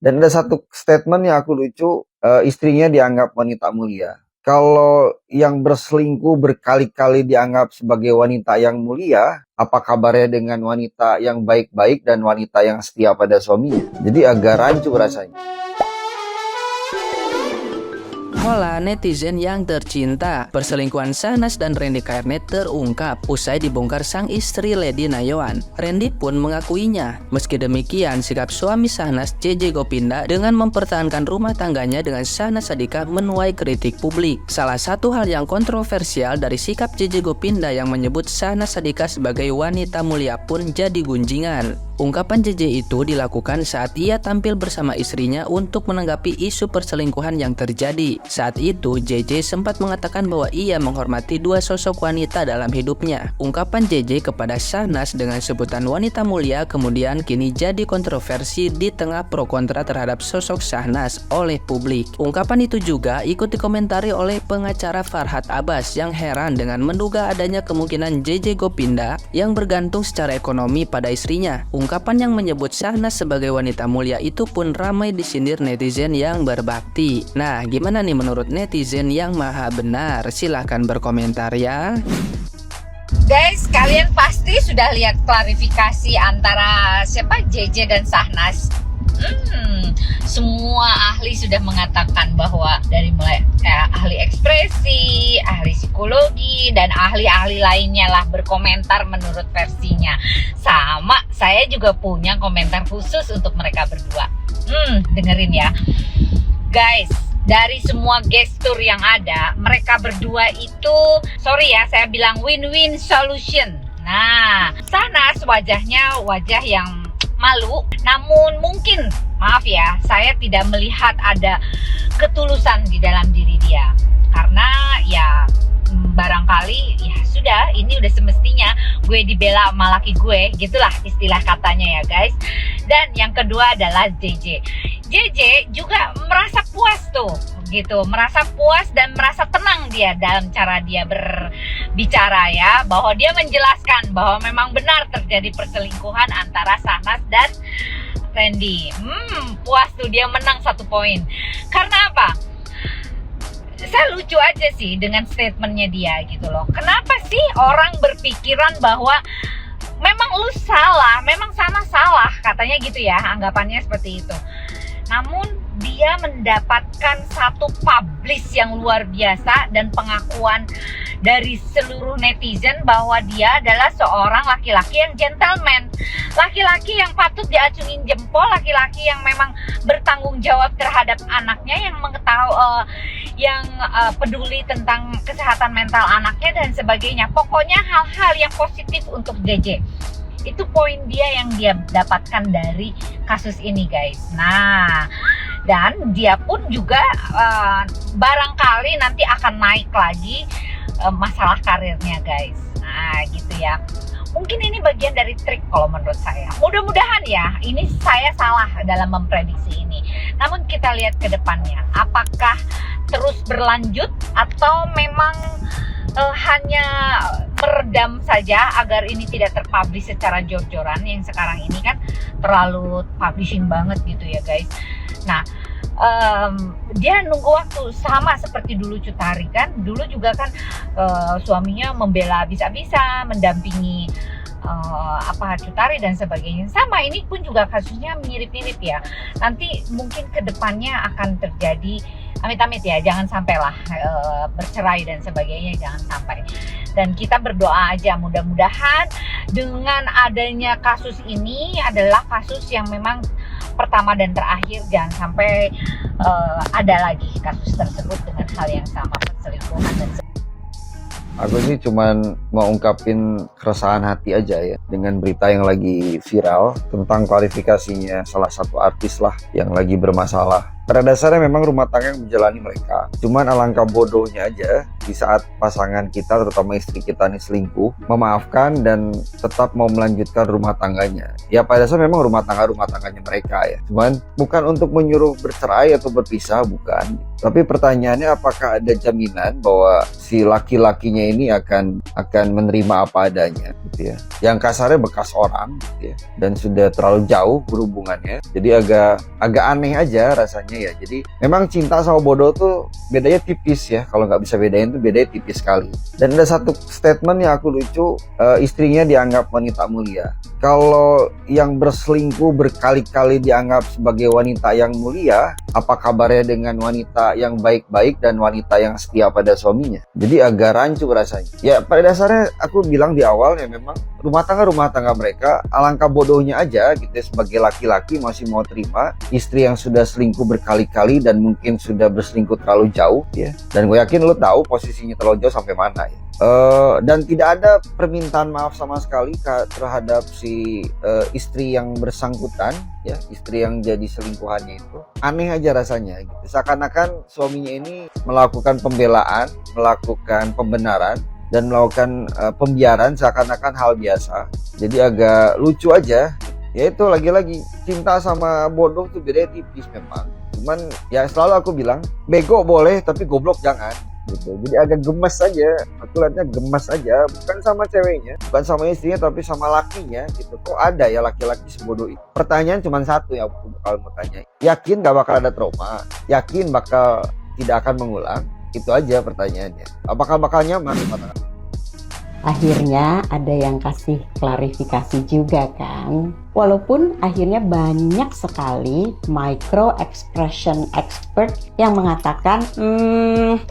Dan ada satu statement yang aku lucu, istrinya dianggap wanita mulia. Kalau yang berselingkuh berkali-kali dianggap sebagai wanita yang mulia, apa kabarnya dengan wanita yang baik-baik dan wanita yang setia pada suaminya? Jadi agak rancu rasanya. Hola netizen yang tercinta, perselingkuhan Shahnaz dan Randy Kairnet terungkap usai dibongkar sang istri Lady Nayawan. Randy pun mengakuinya. Meski demikian, sikap suami Shahnaz JJ Gopinda dengan mempertahankan rumah tangganya dengan Syahnaz Sadiqah menuai kritik publik. Salah satu hal yang kontroversial dari sikap JJ Gopinda yang menyebut Syahnaz Sadiqah sebagai wanita mulia pun jadi gunjingan. Ungkapan JJ itu dilakukan saat ia tampil bersama istrinya untuk menanggapi isu perselingkuhan yang terjadi. Saat itu, JJ sempat mengatakan bahwa ia menghormati dua sosok wanita dalam hidupnya. Ungkapan JJ kepada Shahnaz dengan sebutan wanita mulia kemudian kini jadi kontroversi di tengah pro kontra terhadap sosok Shahnaz oleh publik. Ungkapan itu juga ikut dikomentari oleh pengacara Farhad Abbas yang heran dengan menduga adanya kemungkinan JJ Gopinda yang bergantung secara ekonomi pada istrinya. Ungkapan yang menyebut Shahnaz sebagai wanita mulia itu pun ramai disindir netizen yang berbakti. Nah, gimana nih menurut netizen yang maha benar? Silahkan berkomentar ya. Guys, kalian pasti sudah lihat klarifikasi antara siapa JJ dan Shahnaz. Semua ahli sudah mengatakan bahwa dari mulai ahli ekspresi, ahli psikologi, dan ahli-ahli lainnya lah berkomentar menurut versinya. Sama, saya juga punya komentar khusus untuk mereka berdua. Dengerin ya. Guys, dari semua gestur yang ada, mereka berdua itu, sorry ya, saya bilang win-win solution. Nah, Shahnaz wajahnya wajah yang malu, namun mungkin, maaf ya, saya tidak melihat ada ketulusan di dalam diri dia. Karena ya barangkali ya sudah, ini udah semestinya gue dibela sama laki gue, gitulah istilah katanya ya guys. Dan yang kedua adalah JJ. JJ juga merasa puas tuh, gitu, merasa puas dan merasa tenang dia dalam cara dia berbicara ya, bahwa dia menjelaskan bahwa memang benar terjadi perselingkuhan antara Shahnaz dan Randy. Puas tuh, dia menang 1 poin. Karena apa? Saya lucu aja sih dengan statementnya dia gitu loh. Kenapa sih orang berpikiran bahwa memang lu salah, memang Shahnaz salah, katanya gitu ya, anggapannya seperti itu. Namun dia mendapatkan satu publish yang luar biasa dan pengakuan dari seluruh netizen bahwa dia adalah seorang laki-laki yang gentleman, laki-laki yang patut diacungin jempol, laki-laki yang memang bertanggung jawab terhadap anaknya, yang mengetahui, yang peduli tentang kesehatan mental anaknya dan sebagainya. Pokoknya hal-hal yang positif untuk JJ. Itu poin dia yang dia dapatkan dari kasus ini guys. Nah, dan dia pun juga barangkali nanti akan naik lagi masalah karirnya guys. Nah gitu ya. Mungkin ini bagian dari trik kalau menurut saya. Mudah-mudahan ya, ini saya salah dalam memprediksi ini. Namun kita lihat ke depannya, apakah terus berlanjut atau memang hanya meredam saja agar ini tidak terpublish secara jor-joran. Yang sekarang ini kan terlalu publishing banget gitu ya guys. Nah, dia nunggu waktu sama seperti dulu Cut Tari kan. Dulu juga kan suaminya membela bisa-bisa, mendampingi Cut Tari dan sebagainya. Sama, ini pun juga kasusnya mirip-mirip ya. Nanti mungkin kedepannya akan terjadi, amit-amit ya, jangan sampailah bercerai dan sebagainya, jangan sampai. Dan kita berdoa aja, mudah-mudahan dengan adanya kasus ini adalah kasus yang memang pertama dan terakhir, jangan sampai ada lagi kasus tersebut dengan hal yang sama, perselingkuhan dan sebagainya. Aku sih cuman mau ungkapin keresahan hati aja ya dengan berita yang lagi viral tentang klarifikasinya salah satu artis lah yang lagi bermasalah pada dasarnya memang rumah tangga yang menjalani mereka. Cuman alangkah bodohnya aja di saat pasangan kita, terutama istri kita nih selingkuh, memaafkan dan tetap mau melanjutkan rumah tangganya. Ya pada dasarnya memang rumah tangganya mereka ya. Cuman bukan untuk menyuruh bercerai atau berpisah, bukan. Tapi pertanyaannya, apakah ada jaminan bahwa si laki-lakinya ini akan menerima apa adanya gitu ya. Yang kasarnya bekas orang gitu ya. Dan sudah terlalu jauh berhubungannya. Jadi agak aneh aja rasanya ya. Jadi memang cinta sama bodoh tuh bedanya tipis ya. Kalau nggak bisa bedain tuh bedanya tipis sekali. Dan ada satu statement yang aku lucu, istrinya dianggap wanita mulia. Kalau yang berselingkuh berkali-kali dianggap sebagai wanita yang mulia, apa kabarnya dengan wanita yang baik-baik dan wanita yang setia pada suaminya? Jadi agak rancu rasanya. Ya pada dasarnya aku bilang di awal ya, memang rumah tangga mereka alangkah bodohnya aja gitu ya, sebagai laki-laki masih mau terima istri yang sudah selingkuh berkali-kali dan mungkin sudah berselingkuh terlalu jauh ya. Dan gue yakin lo tahu posisinya terlalu jauh sampai mana ya. Dan tidak ada permintaan maaf sama sekali terhadap si istri yang bersangkutan ya, istri yang jadi selingkuhannya itu. Aneh aja rasanya gitu. Seakan-akan suaminya ini melakukan pembelaan, melakukan pembenaran dan melakukan pembiaran seakan-akan hal biasa. Jadi agak lucu aja. Ya itu lagi-lagi cinta sama bodoh tuh bedanya tipis memang. Cuman ya selalu aku bilang bego boleh tapi goblok jangan gitu. Jadi agak gemes aja. Aku lihatnya gemes aja, bukan sama ceweknya, bukan sama istrinya, tapi sama lakinya gitu. Kok ada ya laki-laki sebodoh itu? Pertanyaan cuma satu yang aku bakal mau tanya. Yakin gak bakal ada trauma? Yakin bakal tidak akan mengulang? Itu aja pertanyaannya. Apakah bakal nyaman? Akhirnya ada yang kasih klarifikasi juga kan. Walaupun akhirnya banyak sekali micro expression expert yang mengatakan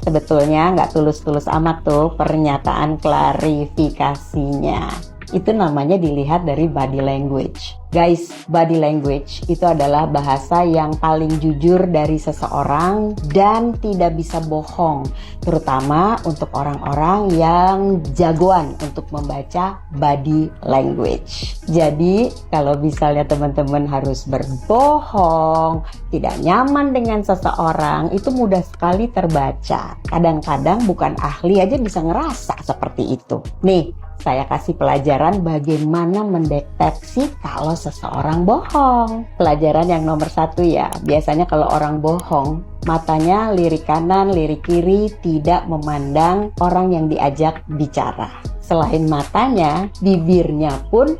sebetulnya nggak tulus-tulus amat tuh pernyataan klarifikasinya. Itu namanya dilihat dari body language. Guys, body language itu adalah bahasa yang paling jujur dari seseorang dan tidak bisa bohong. Terutama untuk orang-orang yang jagoan untuk membaca body language. Jadi, kalau misalnya teman-teman harus berbohong, tidak nyaman dengan seseorang, itu mudah sekali terbaca. Kadang-kadang bukan ahli aja bisa ngerasa seperti itu. Nih, saya kasih pelajaran bagaimana mendeteksi kalau seseorang bohong. Pelajaran yang nomor 1 ya, biasanya kalau orang bohong, matanya lirik kanan, lirik kiri, tidak memandang orang yang diajak bicara. Selain matanya, bibirnya pun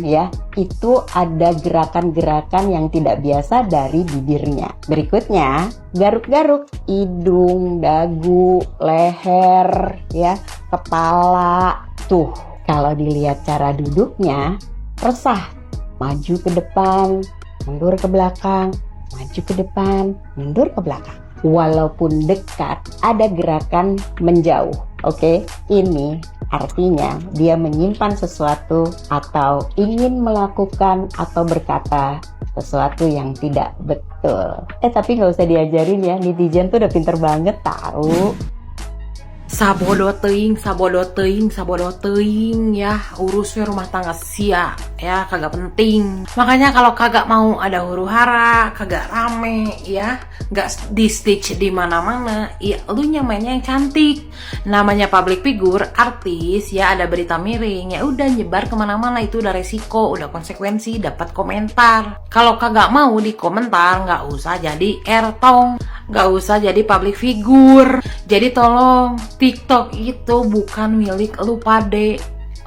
ya, itu ada gerakan-gerakan yang tidak biasa dari bibirnya. Berikutnya, garuk-garuk hidung, dagu, leher, ya, kepala. Tuh, kalau dilihat cara duduknya, resah. Maju ke depan, mundur ke belakang, maju ke depan, mundur ke belakang. Walaupun dekat, ada gerakan menjauh. Oke, ini artinya dia menyimpan sesuatu atau ingin melakukan atau berkata sesuatu yang tidak betul. Tapi nggak usah diajarin ya, netizen tuh udah pinter banget tahu. Sabodo teuing ya, urusnya rumah tangga sia ya, kagak penting. Makanya kalau kagak mau ada huru-hara, kagak rame ya, nggak di stitch di mana-mana, ya lu nyamainnya yang cantik. Namanya public figure, artis ya, ada berita miring ya udah nyebar kemana-mana, itu udah resiko, udah konsekuensi dapat komentar. Kalau kagak mau di komentar, nggak usah jadi ertong, nggak usah jadi public figure. Jadi tolong, TikTok itu bukan milik lu pade.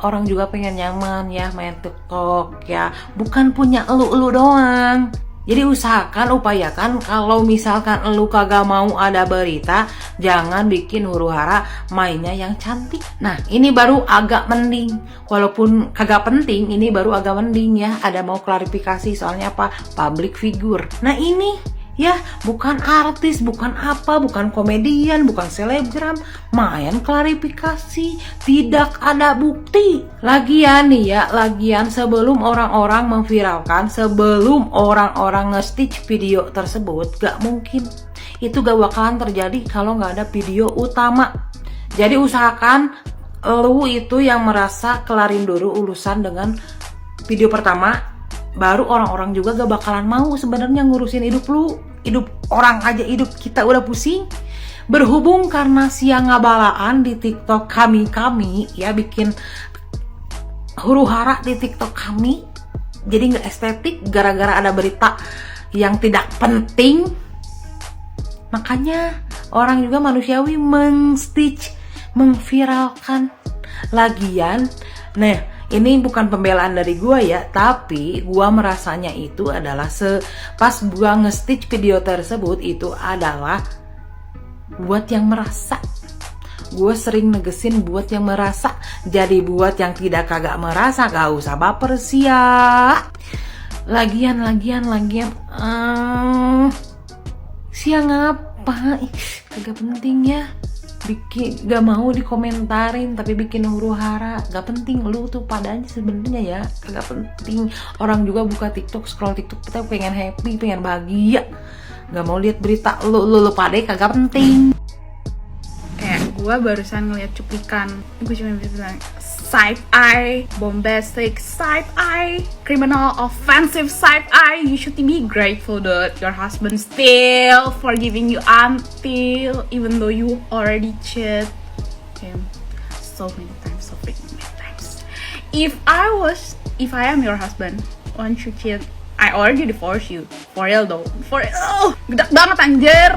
Orang juga pengen nyaman ya main TikTok ya, bukan punya elu doang. Jadi upayakan kalau misalkan elu kagak mau ada berita, jangan bikin huru-hara mainnya yang cantik. Nah, ini baru agak mending. Walaupun kagak penting, ini baru agak mending ya. Ada mau klarifikasi soalnya apa? Public figure. Nah, ini ya, bukan artis, bukan apa, bukan komedian, bukan selebgram, main klarifikasi, tidak ada bukti. Lagian sebelum orang-orang memviralkan, sebelum orang-orang nge-stitch video tersebut, gak mungkin. Itu gak bakalan terjadi kalau gak ada video utama. Jadi usahakan lu itu yang merasa kelarin dulu urusan dengan video pertama, baru orang-orang juga gak bakalan mau sebenarnya ngurusin hidup lu. Hidup orang aja, hidup kita udah pusing. Berhubung karena siang ngabalaan di TikTok kami ya bikin huru hara di TikTok kami, jadi nggak estetik gara-gara ada berita yang tidak penting. Makanya orang juga manusiawi mengstitch, memviralkan. Lagian, nah ini bukan pembelaan dari gua ya, tapi gua merasanya itu adalah pas gua nge-stitch video tersebut itu adalah buat yang merasa. Gue sering negesin buat yang merasa. Jadi buat yang tidak kagak merasa gak usah baper sia. Lagian siang apa? Kagak penting ya. Bikin gak mau dikomentarin tapi bikin huru hara. Gak penting, lu tuh padanya sebenarnya ya kagak penting. Orang juga buka TikTok, scroll TikTok kita pengen happy, pengen bahagia. Gak mau lihat berita lu pada kagak penting. Kayak gue barusan ngeliat cuplikan, gue cuma bisa bilang side eye, bombastic side eye, criminal offensive side eye. You should be grateful that your husband still forgiving you until even though you already cheat him so many times, so freaking many times. If I am your husband, once you cheat, I already divorce you. For real though, for real. Gedak banget anjir.